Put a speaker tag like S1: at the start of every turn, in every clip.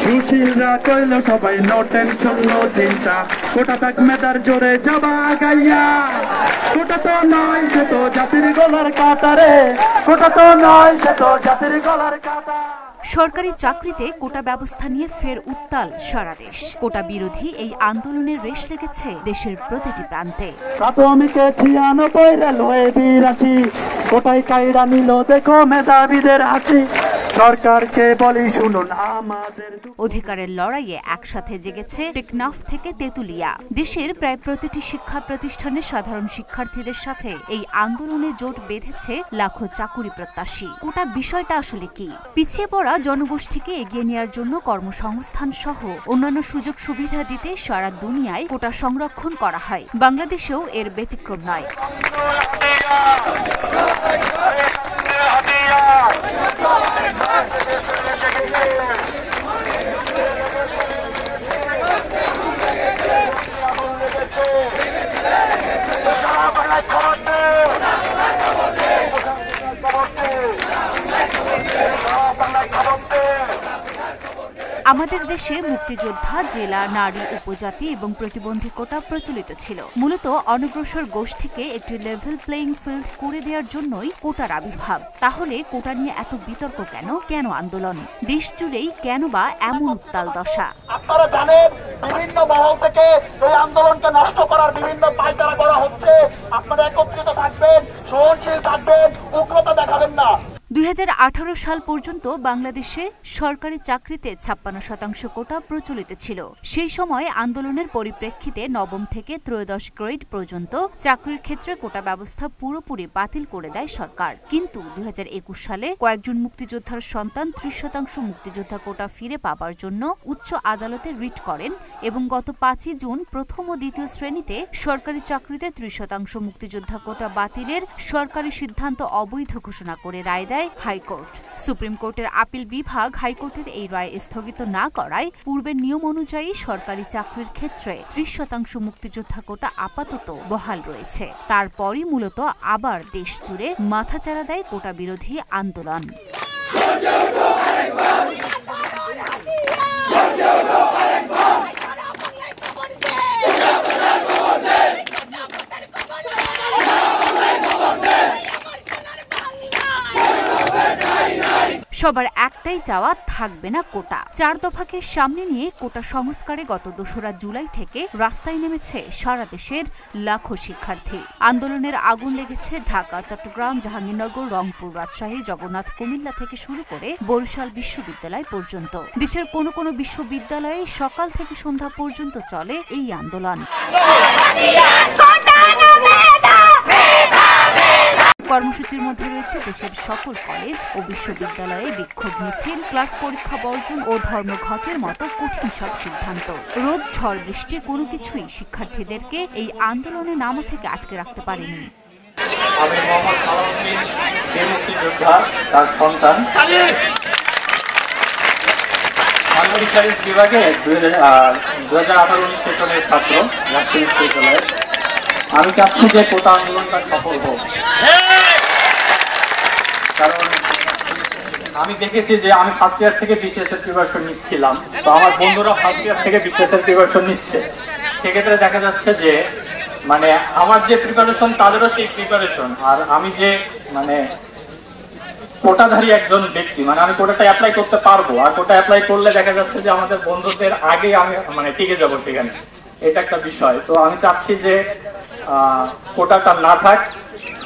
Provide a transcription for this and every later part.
S1: সুশীলরা কইল সবাই no tension no চিন্তা, কোটা থাক মেধার জোরে যাবা গাইয়া। কোটা তো নয় সে তো জাতির গলার কাটা রে, কোটা তো নয় সে তো জাতির গলার কাটা।
S2: সরকারি চাকরিতে কোটা ব্যবস্থা নিয়ে ফের উত্তাল সারা দেশ। কোটা বিরোধী এই আন্দোলনের রেশ লেগেছে দেশের প্রতিটি প্রান্তে।
S1: প্রাথমিকে 96 রেলওয়ে 82, কোটায় কাইরা নিল দেখো মেধাবীদের হাসি। সরকারকে বলি শুনুন আমাদের
S2: অধিকারের লড়াইয়ে একসাথে জেগেছে টেকনাফ থেকে তেতুলিয়া। দেশের প্রায় প্রতিটি শিক্ষা প্রতিষ্ঠানের সাধারণ শিক্ষার্থীদের সাথে এই আন্দোলনে জোট বেঁধেছে লাখো চাকুরি প্রত্যাশী। কোটা বিষয়টা আসলে কি? পিছিয়ে পড়া জনগোষ্ঠীকে এগিয়ে নেওয়ার জন্য কর্মসংস্থান সহ অন্যান্য সুযোগ সুবিধা দিতে সারা দুনিয়ায় কোটা সংরক্ষণ করা হয়। বাংলাদেশেও এর ব্যতিক্রম নয়। আমাদের দেশে মুক্তিযোদ্ধা, জেলা, নারী, উপজাতি এবং প্রতিবন্ধী কোটা প্রচলিত ছিল। মূলত অনগ্রসর গোষ্ঠীকে একটি লেভেল প্লেইং ফিল্ড করে দেওয়ার জন্যই কোটার আবির্ভাব। তাহলে কোটা নিয়ে এত বিতর্ক কেন? কেন আন্দোলন? দেশ জুড়েই কেন বা এমন উত্তাল দশা?
S3: আপনারা জানেন বিভিন্ন মহল থেকে এই আন্দোলনকে নষ্ট করার বিভিন্ন পায়তারা করা হচ্ছে। আপনারা একত্রিত থাকবেন, সহনশীল থাকবেন, উগ্রতা দেখাবেন না।
S2: 2018 সাল পর্যন্ত বাংলাদেশে সরকারি চাকরিতে 56% কোটা প্রচলিত ছিল। সেই সময় আন্দোলনের পরিপ্রেক্ষিতে নবম থেকে ত্রয়োদশ গ্রেড পর্যন্ত চাকরির ক্ষেত্রে কোটা ব্যবস্থা পুরোপুরি বাতিল করে দেয় সরকার। কিন্তু 2021 সালে কয়েকজন মুক্তিযোদ্ধার সন্তান 30% মুক্তিযোদ্ধা কোটা ফিরে পাবার জন্য উচ্চ আদালতে রিট করেন এবং গত 5 জুন প্রথম ও দ্বিতীয় শ্রেণীতে সরকারি চাকরিতে 30% মুক্তিযোদ্ধা কোটা বাতিলের সরকারি সিদ্ধান্ত অবৈধ ঘোষণা করে রায় দেয় হাইকোর্ট। সুপ্রিম কোর্টের আপিল বিভাগ হাইকোর্টের এই রায় স্থগিত না করায় পূর্বের নিয়ম অনুযায়ী সরকারি চাকরির ক্ষেত্রে 30% মুক্তিযোদ্ধা কোটা আপাতত বহাল রয়েছে। তারপরই মূলত আবার দেশ জুড়ে মাথাচাড়া দেয় কোটা বিরোধী আন্দোলন। সবার একটাই চাওয়া, থাকবে না কোটা। 4 দফাকে সামনে নিয়ে কোটা সংস্কারে গত 2রা জুলাই থেকে রাস্তায় নেমেছে সারা দেশের লাখো শিক্ষার্থী। আন্দোলনের আগুন লেগেছে ঢাকা, চট্টগ্রাম, জাহাঙ্গীরনগর, রংপুর, রাজশাহী, জগন্নাথ, কুমিল্লা থেকে শুরু করে বরিশাল বিশ্ববিদ্যালয় পর্যন্ত। দেশের কোনো কোনো বিশ্ববিদ্যালয়ে সকাল থেকে সন্ধ্যা পর্যন্ত চলে এই আন্দোলন। কর্মসূচির মধ্যে রয়েছে দেশের সকল কলেজ ও বিশ্ববিদ্যালয়ে বিক্ষোভ মিছিল, ক্লাস পরীক্ষা বর্জন ও ধর্মঘটের মতো কঠিন সব সিদ্ধান্ত। রোদ, ঝড়, বৃষ্টি কোনো কিছুই শিক্ষার্থীদেরকে এই আন্দোলনে নামা থেকে আটকে রাখতে পারেনি।
S4: আমি মোহাম্মদ সালাউদ্দিন, মুক্তিযোদ্ধা, তার সন্তান। বাংলাদেশ সায়েন্স বিভাগে 2018-19 সেশনের ছাত্র, রাজশাহী বিশ্ববিদ্যালয়ের। আমি চাচ্ছি যে কোটা আন্দোলনটা সফল হোক, কারণ আমি দেখেছি যে আমি ফার্স্ট ইয়ার থেকে বিসিএস এর প্রিপারেশন নিচ্ছিলাম, তো আমার বন্ধুরা ফার্স্ট ইয়ার থেকে বিসিএস এর প্রিপারেশন নিচ্ছে। সেক্ষেত্রে দেখা যাচ্ছে যে মানে আমার যে প্রিপারেশন তাদেরও সেই প্রিপারেশন, আর আমি যে মানে কোটাধারী একজন ব্যক্তি, মানে আমি কোটাটা অ্যাপ্লাই করতে পারবো, আর কোটা অ্যাপ্লাই করলে দেখা যাচ্ছে যে আমাদের বন্ধুদের আগে আমি মানে টিকে যাবো সেখানে। এটা একটা বিষয়। তো আমি চাচ্ছি যে কোটাটা না থাক,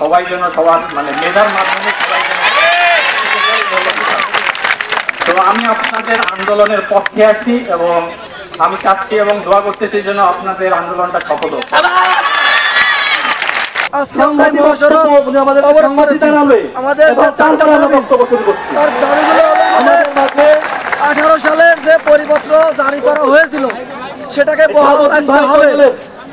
S4: সবাই যেন সবার মানে মেধার মাধ্যমে সবাই যেন। তো আমি আপনাদের আন্দোলনের পক্ষে আছি এবং আমি চাচ্ছি এবং দোয়া করতেছি যেন আপনাদের আন্দোলনটা সফল হোক।
S5: আমাদের 18 সালের যে পরিপত্র জারি করা হয়েছিল সেটাকে বহাল রাখতে হবে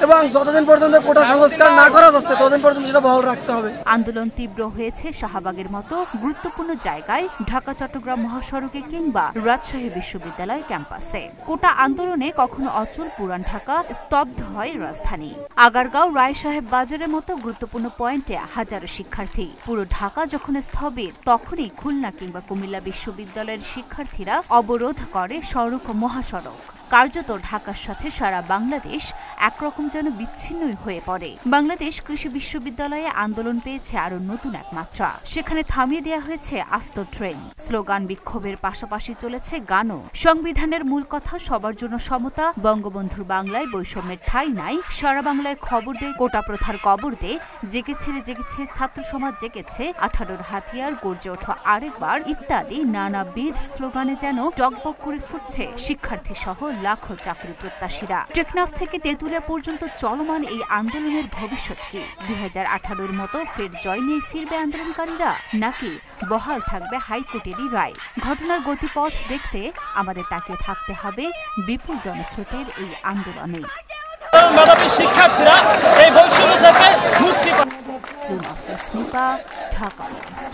S5: এবং যতদিন পর্যন্ত কোটা সংস্কার না করা যাচ্ছে ততদিন পর্যন্ত সেটা বহাল রাখতে হবে।
S2: আন্দোলন তীব্র হয়েছে শাহবাগের মতো গুরুত্বপূর্ণ জায়গায়, ঢাকা চট্টগ্রাম মহাসড়কে কিংবা রাজশাহী বিশ্ববিদ্যালয় ক্যাম্পাসে। কোটা আন্দোলনে কখনো অচল পুরান ঢাকা, স্তব্ধ হয় রাজধানী। আগারগাঁও, রায় সাহেব বাজারের মতো গুরুত্বপূর্ণ পয়েন্টে হাজারো শিক্ষার্থী। পুরো ঢাকা যখন স্থবির, তখনই খুলনা কিংবা কুমিল্লা বিশ্ববিদ্যালয়ের শিক্ষার্থীরা অবরোধ করে সড়ক ও মহাসড়ক। কার্যত ঢাকার সাথে সারা বাংলাদেশ একরকম যেন বিচ্ছিন্নই হয়ে পড়ে। বাংলাদেশ কৃষি বিশ্ববিদ্যালয়ে আন্দোলন পেয়েছে আরো নতুন এক মাত্রা। সেখানে থামিয়ে দেওয়া হয়েছে আস্ত ট্রেন। স্লোগান বিক্ষোভের পাশাপাশি চলেছে গানও। সংবিধানের মূল কথা সবার জন্য সমতা, বঙ্গবন্ধুর বাংলায় বৈষম্যের ঠাঁই নাই, সারা বাংলায় খবর দে, কোটা প্রথার কবর দে, জেগেছে রে জেগেছে ছাত্র সমাজ জেগেছে, 18 হাতিয়ার গর্জে ওঠো আরেকবার ইত্যাদি নানাবিধ স্লোগানে যেন টকবক করে ফুটছে শিক্ষার্থী সহ লাখো চাকরি প্রত্যাশীরা। টেকনাফ থেকে তেঁতুলিয়া পর্যন্ত চলমান এই আন্দোলনের ভবিষ্যৎ কি? 2018-এর মতো ফের জয় নিয়ে ফিরবে আন্দোলনকারীরা, নাকি বহাল থাকবে হাইকোর্টেরই রায়? ঘটনার গতিপথ দেখতে আমাদের তাকিয়ে থাকতে হবে বিপুল জনস্রোতের এই আন্দোলনে।
S6: শিক্ষার্থীরা এই বৈষম্য থেকে মুক্তি পাবে।
S2: ঢাকা পোস্ট।